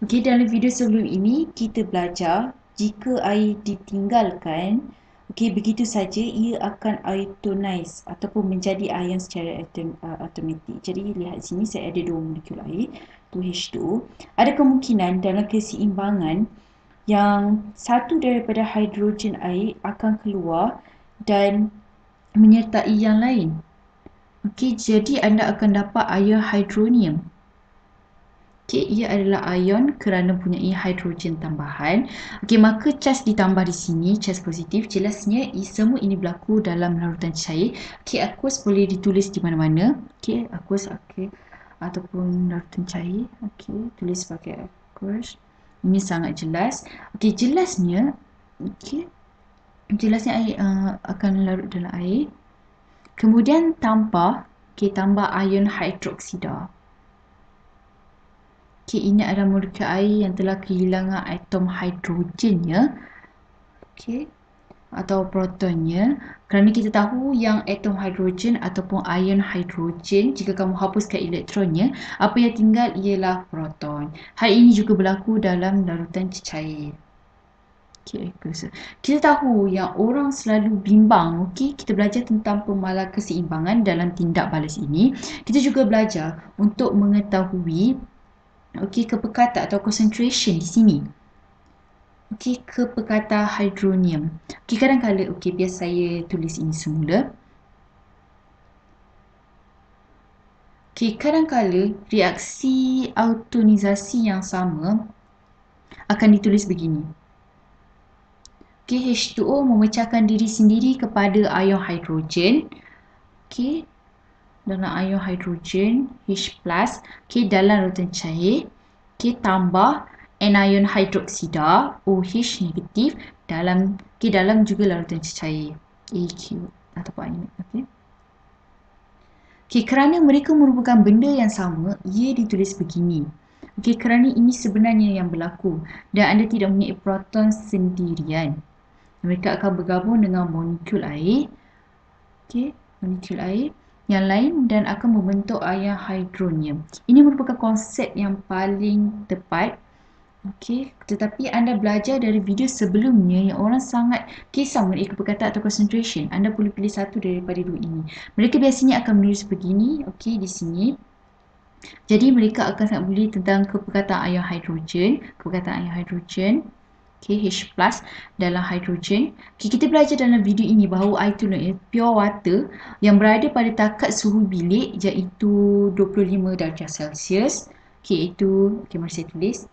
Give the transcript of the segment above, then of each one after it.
Okey, dalam video sebelum ini kita belajar jika air ditinggalkan, okey, begitu saja ia akan ionize ataupun menjadi ion secara automatik. Jadi lihat sini saya ada dua molekul air, 2H2O. Ada kemungkinan dalam keseimbangan yang satu daripada hidrogen air akan keluar dan menyertai yang lain. Okey, jadi anda akan dapat ion hydronium. Okey, ia adalah ion kerana mempunyai hidrogen tambahan. Okey, maka cas ditambah di sini, cas positif. Jelasnya semua ini berlaku dalam larutan cair. Okey, aqueous boleh ditulis di mana-mana. Okey, aqueous, okey, ataupun larutan cair. Okey, tulis pakai aqueous. Ini sangat jelas. Okey, jelasnya, okey, jelasnya air akan larut dalam air. Kemudian tambah, okey, tambah ion hidroksida. Okay, ini adalah molekul air yang telah kehilangan atom hidrogennya. Okay. Atau protonnya. Kerana kita tahu yang atom hidrogen ataupun ion hidrogen, jika kamu hapuskan elektronnya, apa yang tinggal ialah proton. Hal ini juga berlaku dalam larutan cair. Okay, kita tahu yang orang selalu bimbang. Okay, kita belajar tentang pemalar keseimbangan dalam tindak balas ini. Kita juga belajar untuk mengetahui kepekatan atau concentration di sini. Kepekatan hydronium. Kadang-kadang, biar saya tulis ini semula. Kadang-kadang reaksi autonisasi yang sama akan ditulis begini. H2O memecahkan diri sendiri kepada ion hidrogen. Dalam ion hidrogen H+, dalam larutan cair, tambah anion hidroksida OH negatif dalam juga larutan cair AQ ataupun ion. Kerana mereka merupakan benda yang sama, ia ditulis begini. Kerana ini sebenarnya yang berlaku dan anda tidak mempunyai proton sendirian. Mereka akan bergabung dengan molekul air. Molekul air yang lain dan akan membentuk ion hydronium. Ini merupakan konsep yang paling tepat. Tetapi anda belajar dari video sebelumnya yang orang sangat kisah mengenai kepekatan atau concentration. Anda boleh pilih satu daripada dua ini. Mereka biasanya akan menulis begini, di sini. Jadi mereka akan sangat boleh tentang kepekatan ion hydrogen, H+ dalam hidrogen. Kita belajar dalam video ini bahawa air itu pure water yang berada pada takat suhu bilik iaitu 25 darjah Celsius. Mari saya tulis.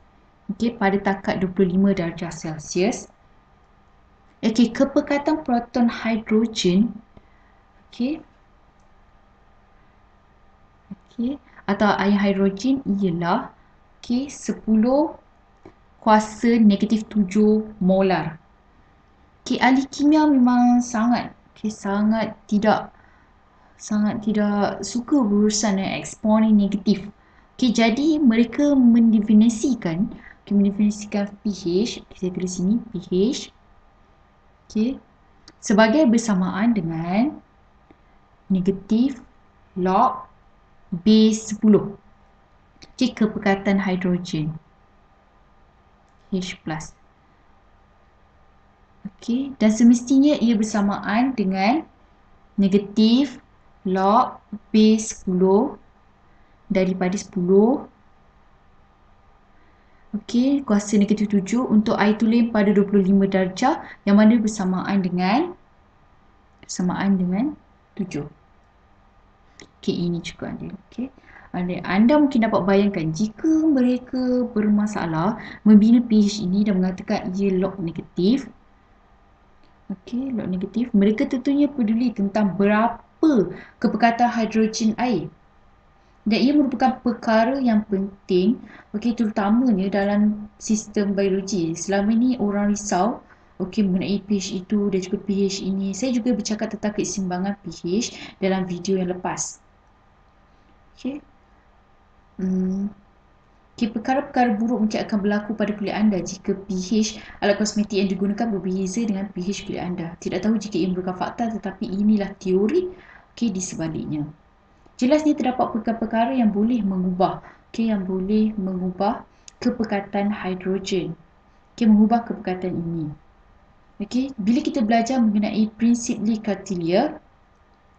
Pada takat 25 darjah Celsius. Kepekatan proton hidrogen atau ion hidrogen ialah 10 kuasa negatif 7 molar. Ahli kimia memang sangat tidak suka berurusan dengan eksponen negatif. Jadi mereka mendefinisikan pH, saya tulis sini pH sebagai bersamaan dengan negatif log base 10. Kepekatan hidrogen H+. Dan semestinya ia bersamaan dengan negatif log base 10 daripada 10 kuasa negatif 7 untuk air tulen pada 25 darjah yang mana bersamaan dengan 7. Ini juga ada. Anda mungkin dapat bayangkan jika mereka bermasalah membina pH ini dan mengatakan ia log negatif. Log negatif. Mereka tentunya peduli tentang berapa kepekatan hidrogen air. Dan ia merupakan perkara yang penting, terutamanya dalam sistem biologi. Selama ini orang risau mengenai pH itu dan juga pH ini. Saya juga bercakap tentang keseimbangan pH dalam video yang lepas. Perkara-perkara buruk mungkin akan berlaku pada kulit anda jika pH alat kosmetik yang digunakan berbeza dengan pH kulit anda. Tidak tahu jika ia merupakan fakta, tetapi inilah teori di sebaliknya. Jelasnya terdapat perkara-perkara yang boleh mengubah kepekatan hidrogen. Okay, mengubah kepekatan ini. Okay, bila kita belajar mengenai prinsip Lee Cartier,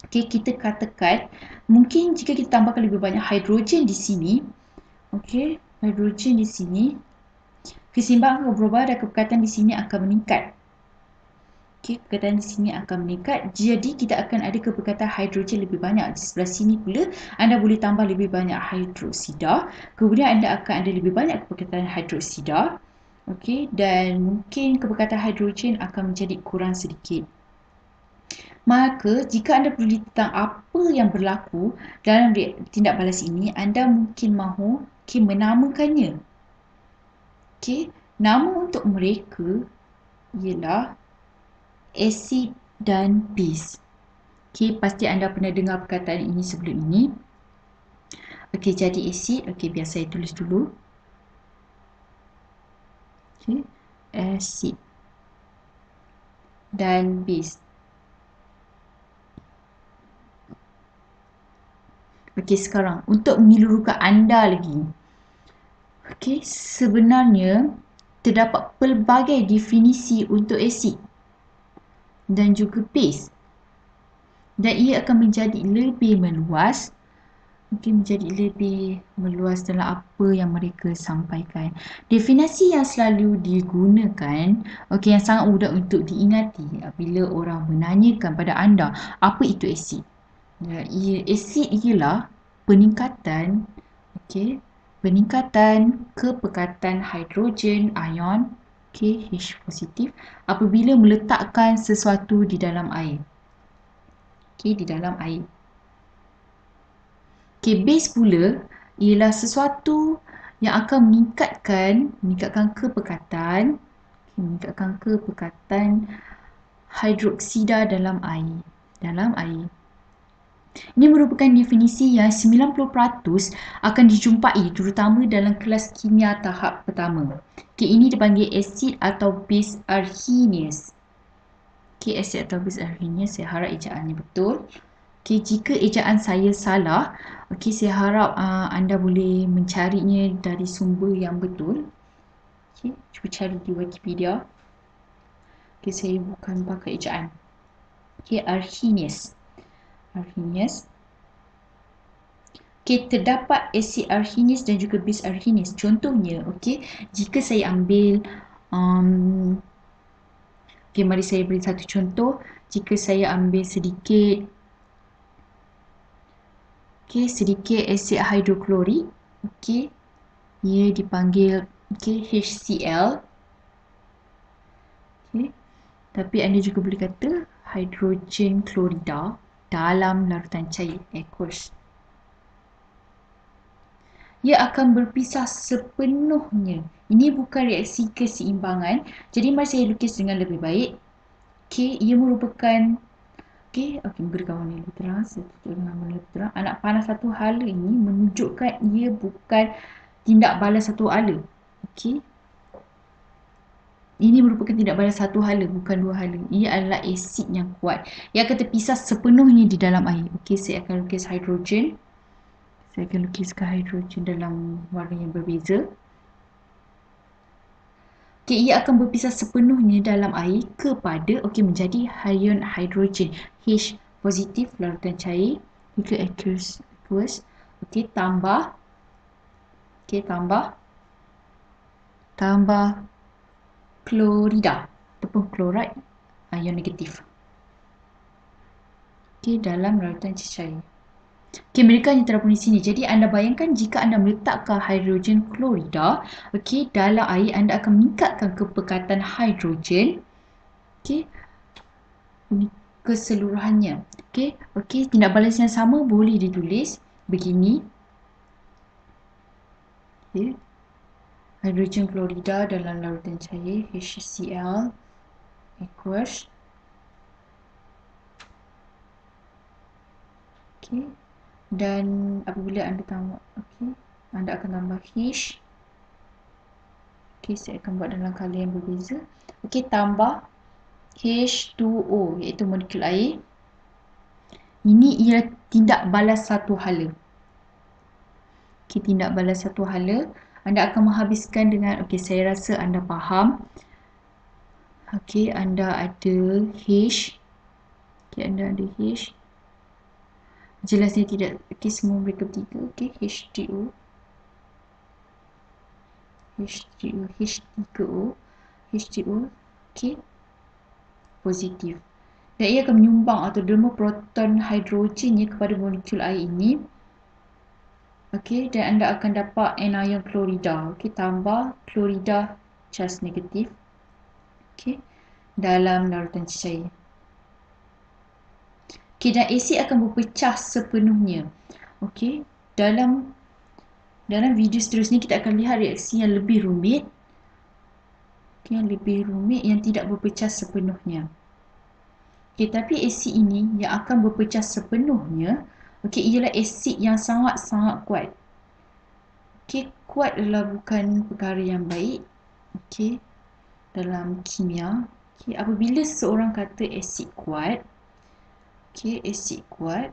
okay, kita katakan mungkin jika kita tambahkan lebih banyak hidrogen di sini, okay, hidrogen di sini, keseimbangan akan berubah dan kepekatan di sini akan meningkat. Okay, kepekatan di sini akan meningkat. Jadi kita akan ada kepekatan hidrogen lebih banyak. Di sebelah sini pula anda boleh tambah lebih banyak hidroksida. Kemudian anda akan ada lebih banyak kepekatan hidroksida. Okay, dan mungkin kepekatan hidrogen akan menjadi kurang sedikit. Maka jika anda peduli tentang apa yang berlaku dalam tindak balas ini, anda mungkin mahu menamakannya. Okay, nama untuk mereka ialah asid dan base. Okay, pasti anda pernah dengar perkataan ini sebelum ini. Okay, jadi asid. Okay, biar saya tulis dulu. Okay, asid dan base. Okay, sekarang untuk menyeluruhkan anda lagi. Okay, sebenarnya terdapat pelbagai definisi untuk asid dan juga base. Dan ia akan menjadi lebih meluas. Mungkin menjadi lebih meluas dalam apa yang mereka sampaikan. Definisi yang selalu digunakan, okay, yang sangat mudah untuk diingati bila orang menanyakan pada anda, apa itu asid? Asid ialah peningkatan, okay, peningkatan kepekatan hidrogen ion, okay, H positif, apabila meletakkan sesuatu di dalam air. Okay, di dalam air. Okay, base pula ialah sesuatu yang akan meningkatkan kepekatan, hidroksida dalam air. Ini merupakan definisi yang 90% akan dijumpai terutama dalam kelas kimia tahap pertama. Okay, ini dipanggil asid atau base Arrhenius. Okay, asid atau base Arrhenius, saya harap ejaannya betul. Okay, jika ejaan saya salah, okay, saya harap anda boleh mencarinya dari sumber yang betul. Okay, cuba cari di Wikipedia. Okay, saya bukan pakai ejaan. Okay, Arrhenius. Okay, terdapat asid Arrhenius dan juga base Arrhenius. Contohnya, okay, jika saya ambil, okay, mari saya beri satu contoh. Jika saya ambil sedikit asid hidroklorik, okay, ia dipanggil HCl. Okay. Tapi anda juga boleh kata hidrogen klorida dalam larutan cair aqueous. Ia akan berpisah sepenuhnya. Ini bukan reaksi keseimbangan. Jadi mari saya lukis dengan lebih baik. Okay, ia merupakan beri kawan lebih terang. Saya tutup dengan lebih terang. Anak panah satu hala ini menunjukkan ia bukan tindak balas satu hala. Okay. Ini merupakan tindak balas satu hala, bukan dua hala. Ia adalah asid yang kuat. Ia akan terpisah sepenuhnya di dalam air. Okey, saya akan lukis hidrogen. Saya akan lukiskan hidrogen dalam warna yang berbeza. Okey, ia akan berpisah sepenuhnya dalam air kepada menjadi ion hidrogen. H positif larutan cair. Juga aqueous. Okey, tambah klorida ataupun klorid ion negatif. Okey, dalam larutan cair. Okey, mereka hanya terapun di sini. Jadi anda bayangkan jika anda meletakkan hidrogen klorida, okey, dalam air, anda akan meningkatkan kepekatan hidrogen. Okey, keseluruhannya. Okey, tindak balas yang sama boleh ditulis begini. Okey. Hidrogen klorida dalam larutan cair HCl aqueous. Okey. Dan apabila anda tambah, anda akan tambah H. Okey, saya akan buat dalam color yang berbeza. Okey, tambah H2O iaitu molekul air. Ini ialah tindak balas satu hala. Okey, tindak balas satu hala. Anda akan menghabiskan dengan, okey, saya rasa anda faham. Okey, anda ada H. Okey, anda ada H. Jelasnya tidak, okey, semua mereka bertiga. Okey, H3O. H3O, H3O, H3O, okey, positif. Dan ia akan menyumbang atau derma proton hidrogennya kepada molekul air ini. Okey, dan anda akan dapat anion klorida. Okey, tambah klorida charge negatif. Okey, dalam larutan cecair. Okey, dan asid akan berpecah sepenuhnya. Okey, dalam video seterusnya kita akan lihat reaksi yang lebih rumit. Okey, yang lebih rumit yang tidak berpecah sepenuhnya. Okey, tapi asid ini yang akan berpecah sepenuhnya, okey, ialah asid yang sangat-sangat kuat. Okey, kuat adalah bukan perkara yang baik. Okey, dalam kimia, okey, apabila seseorang kata asid kuat, okey, asid kuat,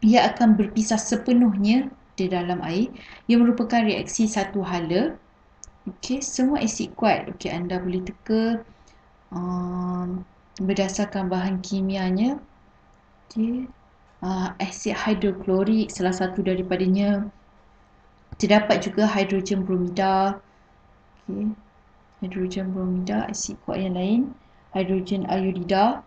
ia akan berpisah sepenuhnya di dalam air. Ia merupakan reaksi satu hala. Okey, semua asid kuat. Okey, anda boleh teka berdasarkan bahan kimianya. Okey, asid hidroklorik salah satu daripadanya. Terdapat juga hidrogen bromida. Okey, hidrogen bromida, asid kuat yang lain. Hidrogen iodida.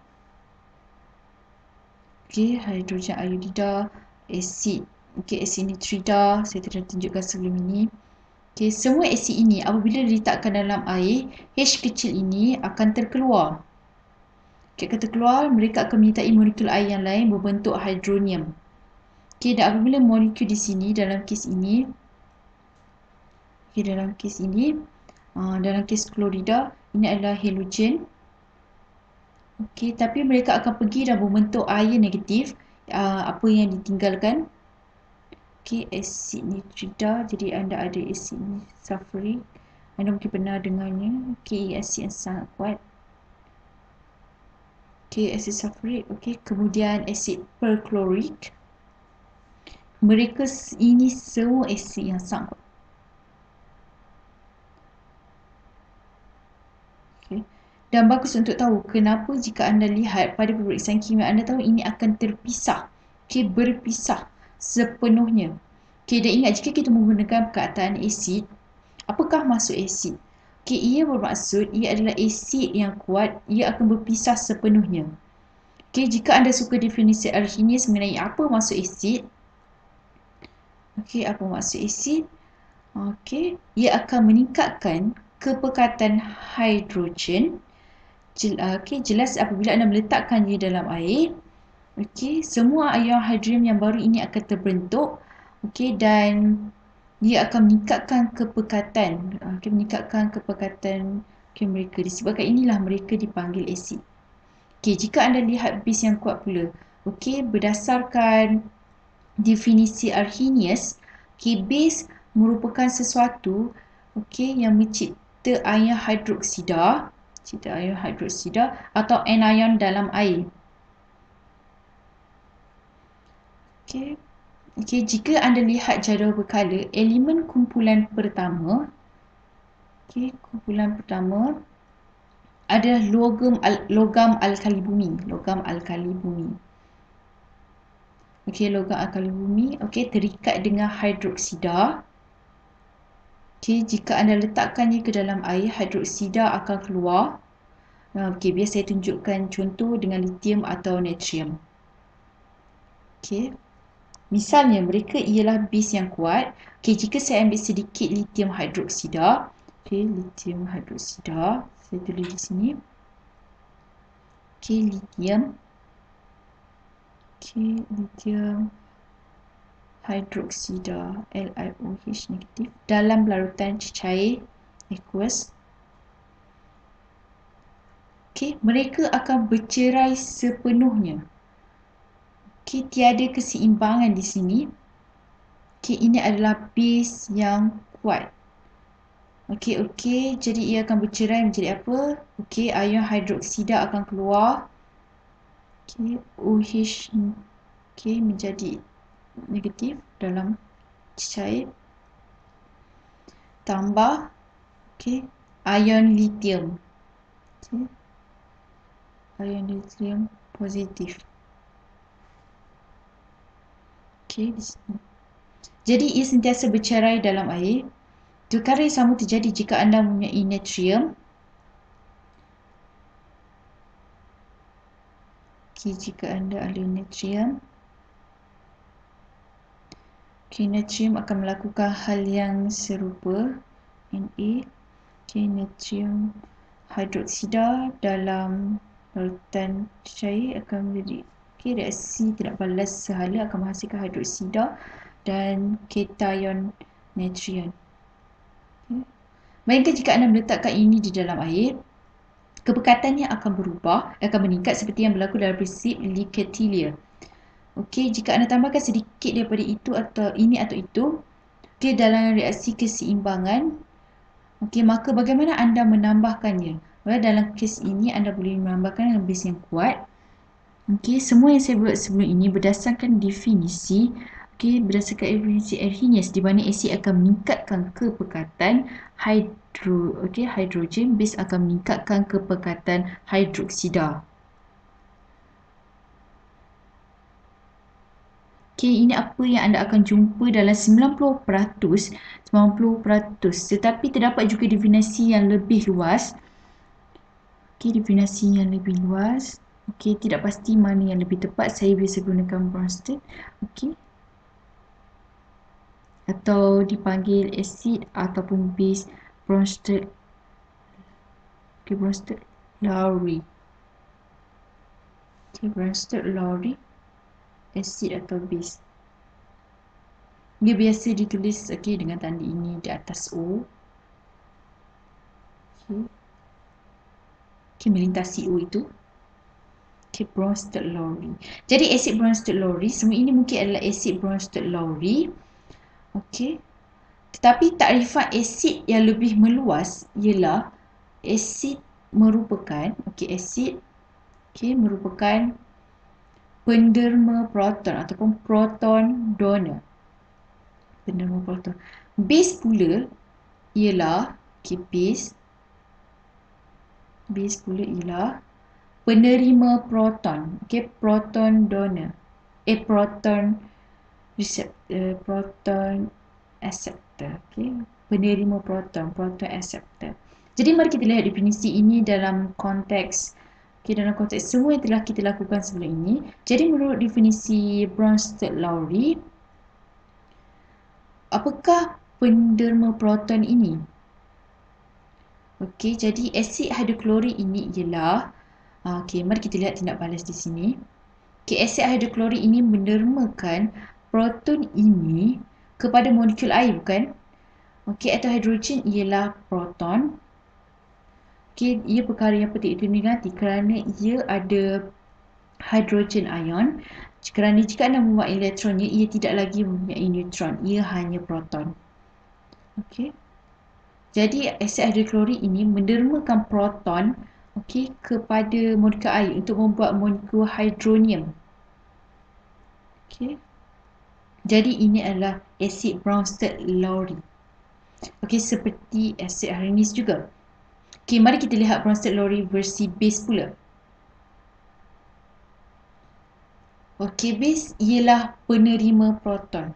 Okey, hidrogen iodida, asid, okey, asid nitrida, saya telah tunjukkan sebelum ini. Okey, semua asid ini apabila diletakkan dalam air, H kecil ini akan terkeluar. Okey, akan terkeluar, mereka akan menyertai molekul air yang lain berbentuk hidronium. Okey, dan apabila molekul di sini dalam kes ini, okey, dalam kes klorida, ini adalah halogen. Okey, tapi mereka akan pergi dan membentuk air negatif, apa yang ditinggalkan. Okey, asid nitrida, jadi anda ada asid sulfurik. Anda mungkin pernah dengarnya. Okey, asid yang sangat kuat. Okey, asid sulfurik. Okey, kemudian asid perklorik. Mereka ini semua asid yang sangat kuat. Okay. Dan bagus untuk tahu kenapa jika anda lihat pada pemeriksaan kimia, anda tahu ini akan terpisah. Okey, berpisah sepenuhnya. Okey, dan ingat jika kita menggunakan perkataan asid, apakah maksud asid? Okey, ia bermaksud ia adalah asid yang kuat, ia akan berpisah sepenuhnya. Okey, jika anda suka definisi Arrhenius mengenai apa maksud asid, okey, apa maksud asid? Okey, ia akan meningkatkan kepekatan hidrogen. Okey, jelas apabila anda meletakkan dia dalam air, okey, semua ion hidrogen yang baru ini akan terbentuk, okey, dan dia akan meningkatkan kepekatan, okey, mereka. Disebabkan inilah mereka dipanggil asid. Okey, jika anda lihat base yang kuat pula, okey, berdasarkan definisi Arrhenius, okey, base merupakan sesuatu, okey, yang mencipta ion hidroksida, atau anion dalam air. Okey. Okey, jika anda lihat jadual berkala, elemen kumpulan pertama, okey, kumpulan pertama adalah logam alkali bumi, Okey, logam alkali bumi, okey, terikat dengan hidroksida. Okey, jika anda letakkannya ke dalam air, hidroksida akan keluar. Okey, biar saya tunjukkan contoh dengan lithium atau natrium. Okey. Misalnya mereka ialah base yang kuat. Okey, jika saya ambil sedikit lithium hidroksida, okey, lithium hidroksida, saya tulis di sini. Okey, lithium. Okey, lithium hidroksida, LiOH negatif, dalam larutan cecair aqueous. Okey, mereka akan bercerai sepenuhnya. Okey, tiada keseimbangan di sini. Okey, ini adalah base yang kuat. Okey, jadi ia akan bercerai menjadi apa? Okey, ion hidroksida akan keluar. Okey, OH, okey, menjadi negatif dalam cecair. tambah ion lithium. Ion lithium positif. Di sini. Jadi ia sentiasa bercerai dalam air. Perkara yang sama terjadi jika anda mempunyai natrium. Jika anda ada natrium. Natrium akan melakukan hal yang serupa. Na. Natrium hidroksida dalam larutan cair akan menjadi reaksi tidak balas sehala akan menghasilkan hidroksida dan kation natrium. Melainkan jika anda meletakkan ini di dalam air, kepekatannya akan berubah, akan meningkat seperti yang berlaku dalam prinsip Lee-Catellier. Jika anda tambahkan sedikit daripada itu atau ini atau itu, dalam reaksi keseimbangan, maka bagaimana anda menambahkannya? Dalam kes ini anda boleh menambahkan dengan base yang kuat. Semua yang saya buat sebelum ini berdasarkan definisi Arrhenius, di mana asid akan meningkatkan kepekatan hidrogen, base akan meningkatkan kepekatan hidroksida. Ini apa yang anda akan jumpa dalam 90%, tetapi terdapat juga definisi yang lebih luas. Definisi yang lebih luas. Tidak pasti mana yang lebih tepat. Saya biasa gunakan Bronsted. Atau dipanggil asid ataupun base Bronsted-Lowry. Bronsted-Lowry asid atau base. Dia biasa ditulis dengan tanda ini di atas O. Melintasi O itu. Bronsted-Lowry. Jadi asid Bronsted-Lowry, semua ini mungkin adalah asid Bronsted-Lowry. Tetapi takrifan asid yang lebih meluas ialah asid merupakan merupakan penderma proton ataupun proton donor. Penderma proton. Base pula ialah base pula ialah penerima proton. Proton donor. Proton receptor, proton acceptor. Penerima proton acceptor. Jadi mari kita lihat definisi ini dalam konteks semua yang telah kita lakukan sebelum ini. Jadi menurut definisi Bronsted-Lowry, apakah penderma proton ini? Jadi asid hidroklorik ini ialah mari kita lihat tindak balas di sini. Asid hidroklorik ini mendermakan proton ini kepada molekul air, bukan? Atau hidrogen ialah proton. Ia perkara yang penting itu diingati kerana ia ada hidrogen ion. Kerana jika anda membuat elektronnya, ia tidak lagi mempunyai neutron. Ia hanya proton. Jadi asid hidroklorik ini mendermakan proton kepada molekul air untuk membuat molekul hidronium. Jadi ini adalah asid Bronsted-Lowry. Seperti asid Arrhenius juga. Mari kita lihat Bronsted-Lowry versi base pula. Base ialah penerima proton.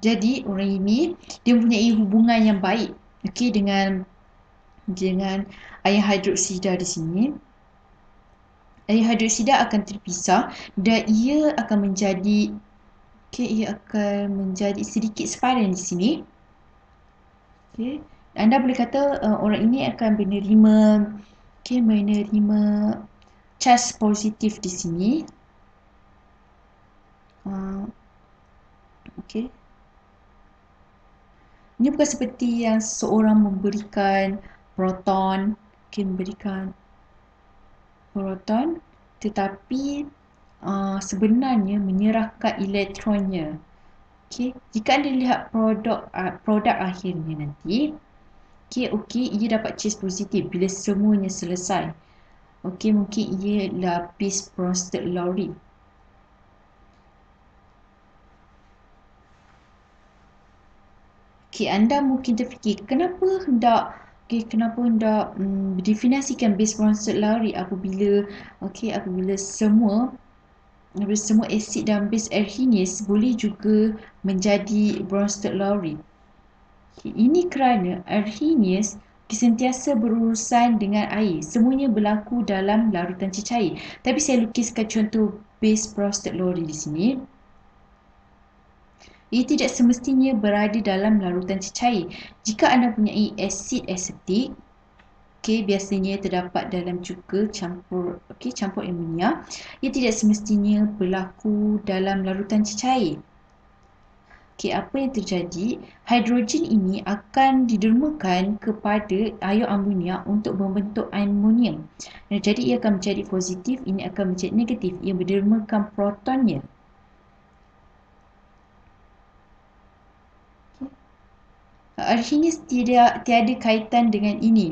Jadi orang ini dia mempunyai hubungan yang baik dengan ion hidroksida di sini. Ion hidroksida akan terpisah dan ia akan menjadi sedikit sepadan di sini. Anda boleh kata orang ini akan menerima charge positif di sini. Ini bukan seperti yang seorang memberikan proton, tetapi sebenarnya menyerahkan elektronnya. Jika anda lihat produk akhirnya nanti, ia dapat charge positif bila semuanya selesai. Mungkin ia lapis Bronsted-Lowry. Okay, anda mungkin terfikir, kenapa hendak definisikan base Bronsted Lowry apabila semua asid dan base Arrhenius boleh juga menjadi Bronsted Lowry. Okay, ini kerana Arrhenius sentiasa berurusan dengan air. Semuanya berlaku dalam larutan cecair. Tapi saya lukiskan contoh base Bronsted Lowry di sini. Ia tidak semestinya berada dalam larutan cecair. Jika anda mempunyai asid asetik, biasanya terdapat dalam cuka campur amonia, ia tidak semestinya berlaku dalam larutan cecair. Apa yang terjadi? Hidrogen ini akan didermakan kepada ion amonia untuk membentuk amonium. Jadi ia akan menjadi positif, ini akan menjadi negatif. Ia berdermakan protonnya. Arrhenius tiada kaitan dengan ini.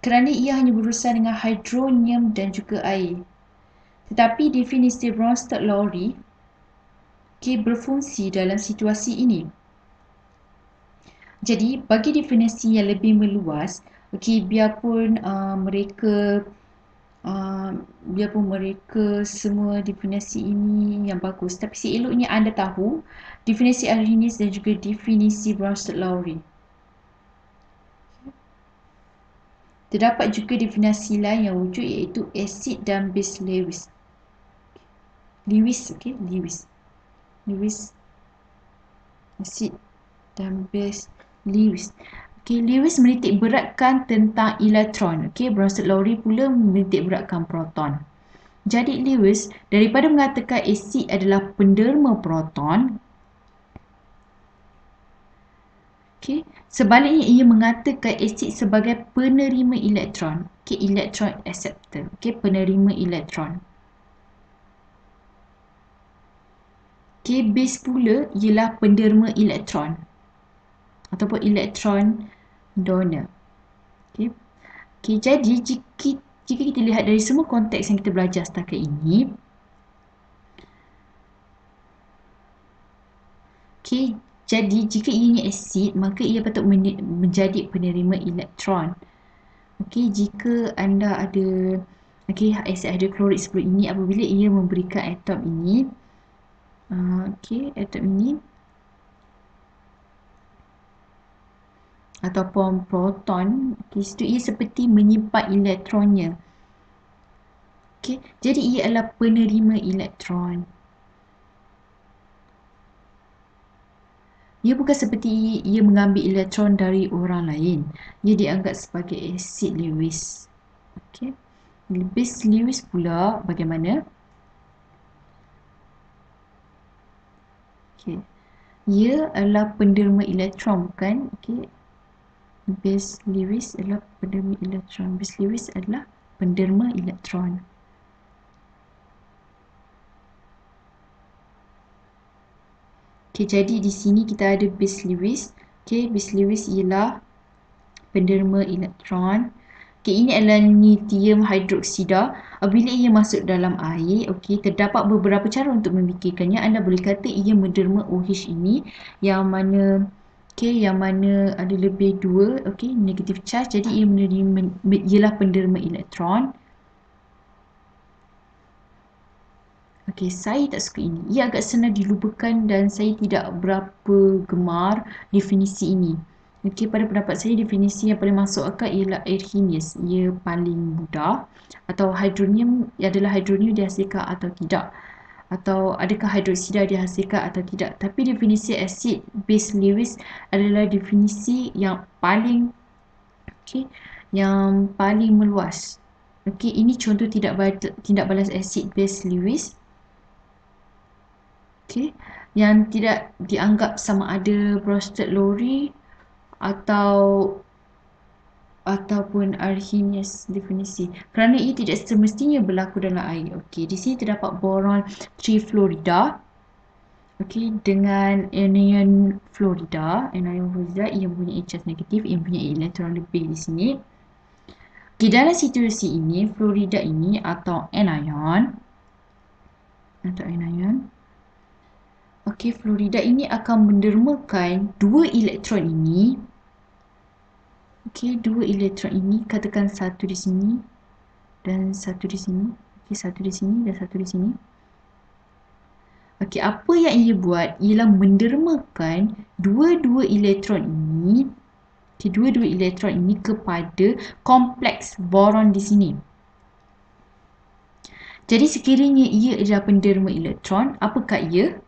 Kerana ia hanya berurusan dengan hidronium dan juga air. Tetapi definisi Bronsted Lowry berfungsi dalam situasi ini. Jadi bagi definisi yang lebih meluas, biarpun mereka semua definisi ini yang bagus, tapi seeloknya anda tahu definisi Arrhenius dan juga definisi Bronsted Lowry. Terdapat juga definisi lain yang wujud, iaitu asid dan base Lewis. Asid dan base Lewis. Lewis menitik beratkan tentang elektron. Bronsted Lowry pula menitik beratkan proton. Jadi Lewis daripada mengatakan asid adalah penderma proton, sebaliknya ia mengatakan asid sebagai penerima elektron. Electron acceptor. Penerima elektron. Base pula ialah penderma elektron ataupun elektron donor. Jadi jika kita lihat dari semua konteks yang kita belajar setakat ini, jadi jika ianya asid, maka ia patut menjadi penerima elektron. Jika anda ada asid hidroklorik sebelum ini, apabila ia memberikan atom ini, atom ini ataupun proton, situ ia seperti menyimpan elektronnya. Jadi ia adalah penerima elektron. Ia bukan seperti ia mengambil elektron dari orang lain. Ia dianggap sebagai asid Lewis. Base Lewis pula bagaimana? Ia adalah penderma elektron, bukan? Base Lewis adalah penderma elektron. Base Lewis adalah penderma elektron. Jadi di sini kita ada base Lewis. Base Lewis ialah penderma elektron. Ini adalah lithium hidroksida. Apabila ia masuk dalam air, terdapat beberapa cara untuk memikirkannya. Anda boleh kata ia menderma OH ini, yang mana ada lebih dua, negative charge. Jadi ia ialah penderma elektron. Saya tak suka ini. Ia agak senang dilupakan dan saya tidak berapa gemar definisi ini. Pada pendapat saya, definisi yang paling masuk akal ialah Arrhenius. Ia paling mudah. Atau hidronium adalah hidronium dihasilkan atau tidak. Atau adakah hidroksida dihasilkan atau tidak. Tapi definisi asid base Lewis adalah definisi yang paling meluas. Ini contoh tindak balas asid base Lewis. Yang tidak dianggap sama ada Bronsted Lowry ataupun Arrhenius definisi, kerana ia tidak semestinya berlaku dalam air. Di sini terdapat boron trifluorida dengan anion fluorida. Ia mempunyai charge negatif, ia mempunyai elektron lebih di sini. Dalam situasi ini, fluorida ini atau anion Okey, fluorida ini akan mendermakan dua elektron ini. Okey, dua elektron ini, katakan satu di sini dan satu di sini. Okey, satu di sini dan satu di sini. Okey, apa yang ia buat ialah mendermakan dua-dua elektron ini. Okey, dua-dua elektron ini kepada kompleks boron di sini. Jadi sekiranya ia adalah penderma elektron, apakah ia?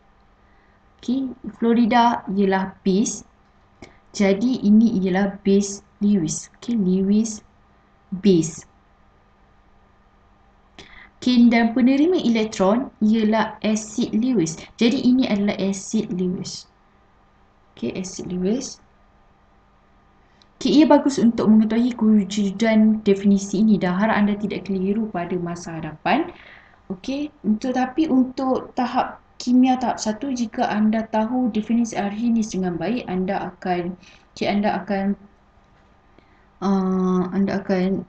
Okey, fluorida ialah base. Jadi ini ialah base Lewis. Okey, Lewis base. Okey, dan penerima elektron ialah acid Lewis. Jadi ini adalah acid Lewis. Okey, acid Lewis. Okey, ia bagus untuk mengetahui kewujudan definisi ini dan harap anda tidak keliru pada masa hadapan. Okey, tetapi untuk tahap kimia tahap 1, jika anda tahu definisi Arrhenius dengan baik, anda akan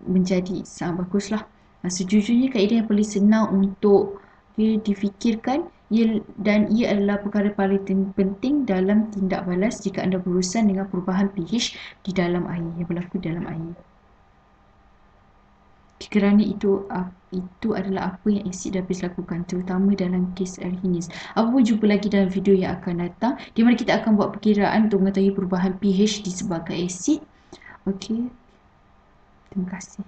menjadi sangat baguslah. Sejujurnya kaedah yang paling senang untuk difikirkan dan ia adalah perkara paling penting dalam tindak balas jika anda berurusan dengan perubahan pH di dalam air, yang berlaku dalam air. Kerana itu adalah apa yang asid Dabis lakukan, terutama dalam kes Arrhenius. Apa pun, jumpa lagi dalam video yang akan datang, di mana kita akan buat perkiraan untuk mengetahui perubahan pH disebabkan asid. Okey, terima kasih.